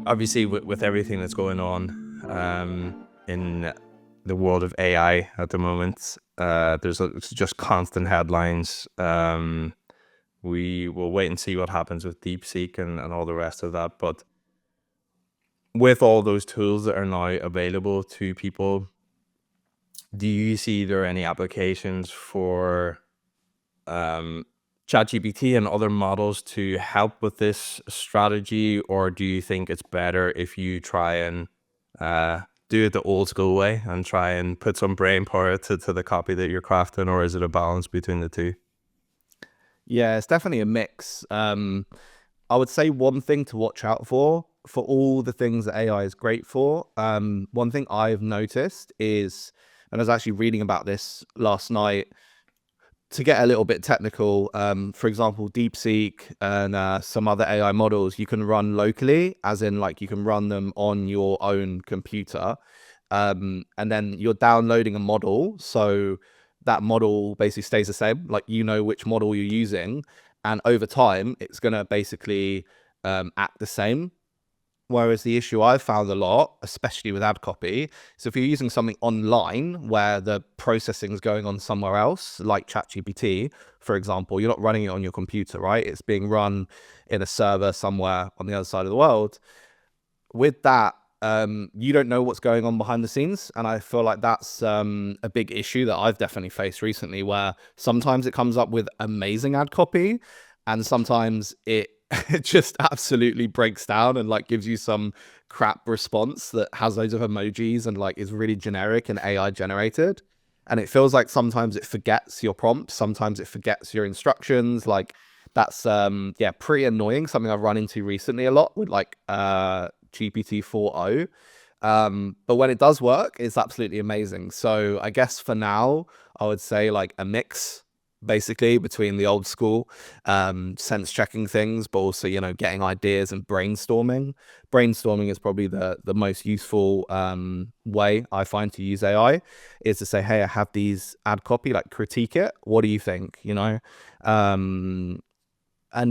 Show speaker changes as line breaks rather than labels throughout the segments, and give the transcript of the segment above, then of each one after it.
obviously with everything that's going on in the world of AI at the moment, there's just constant headlines. We will wait and see what happens with DeepSeek and all the rest of that. But with all those tools that are now available to people, do you see there are any applications for ChatGPT and other models to help with this strategy? Or do you think it's better if you try and do it the old school way and try and put some brain power to the copy that you're crafting? Or is it a balance between the two?
Yeah, it's definitely a mix. I would say one thing to watch out for all the things that AI is great for. One thing I've noticed is, and I was actually reading about this last night, to get a little bit technical, for example, DeepSeek and some other AI models, you can run locally, as in like you can run them on your own computer. And then you're downloading a model. So that model basically stays the same, like you know which model you're using. And over time, it's going to basically act the same. Whereas the issue I've found a lot, especially with ad copy, so if you're using something online where the processing is going on somewhere else, like ChatGPT, for example, you're not running it on your computer, right? It's being run in a server somewhere on the other side of the world. With that, you don't know what's going on behind the scenes. And I feel like that's a big issue that I've definitely faced recently, where sometimes it comes up with amazing ad copy and sometimes it just absolutely breaks down and like gives you some crap response that has loads of emojis and like is really generic and AI generated. And it feels like sometimes it forgets your prompts, sometimes it forgets your instructions. Like that's yeah, pretty annoying. Something I've run into recently a lot with like GPT 4.0. But when it does work, it's absolutely amazing. So I guess for now, I would say like a mix basically between the old school sense checking things, but also, you know, getting ideas and brainstorming. Brainstorming is probably the most useful way I find to use AI, is to say, hey, I have these ad copy, like critique it. What do you think? You know, and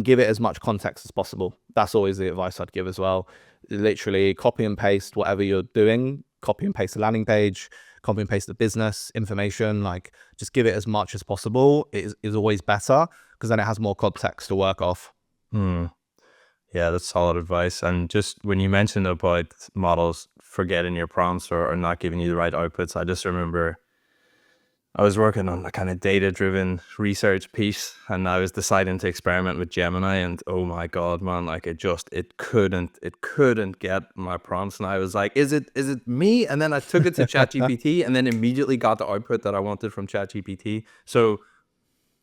give it as much context as possible. That's always the advice I'd give as well. Literally copy and paste whatever you're doing, copy and paste the landing page, copy and paste the business information, like just give it as much as possible. It is always better because then it has more context to work off.
Yeah, that's solid advice. And just when you mentioned about models forgetting your prompts or not giving you the right outputs, I just remember I was working on a kind of data-driven research piece, and I was deciding to experiment with Gemini, and oh my God, man, like it couldn't get my prompts. And I was like, is it me? And then I took it to ChatGPT and then immediately got the output that I wanted from ChatGPT. So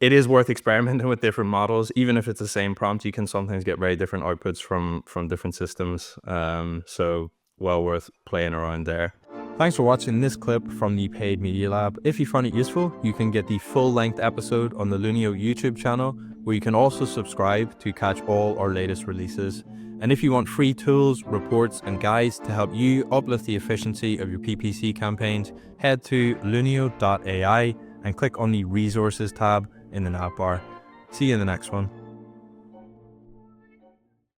it is worth experimenting with different models. Even if it's the same prompt, you can sometimes get very different outputs from different systems. So well worth playing around there. Thanks for watching this clip from the Paid Media Lab. If you found it useful, you can get the full-length episode on the Lunio YouTube channel, where you can also subscribe to catch all our latest releases. And if you want free tools, reports, and guides to help you uplift the efficiency of your PPC campaigns, head to lunio.ai and click on the Resources tab in the navbar. See you in the next one.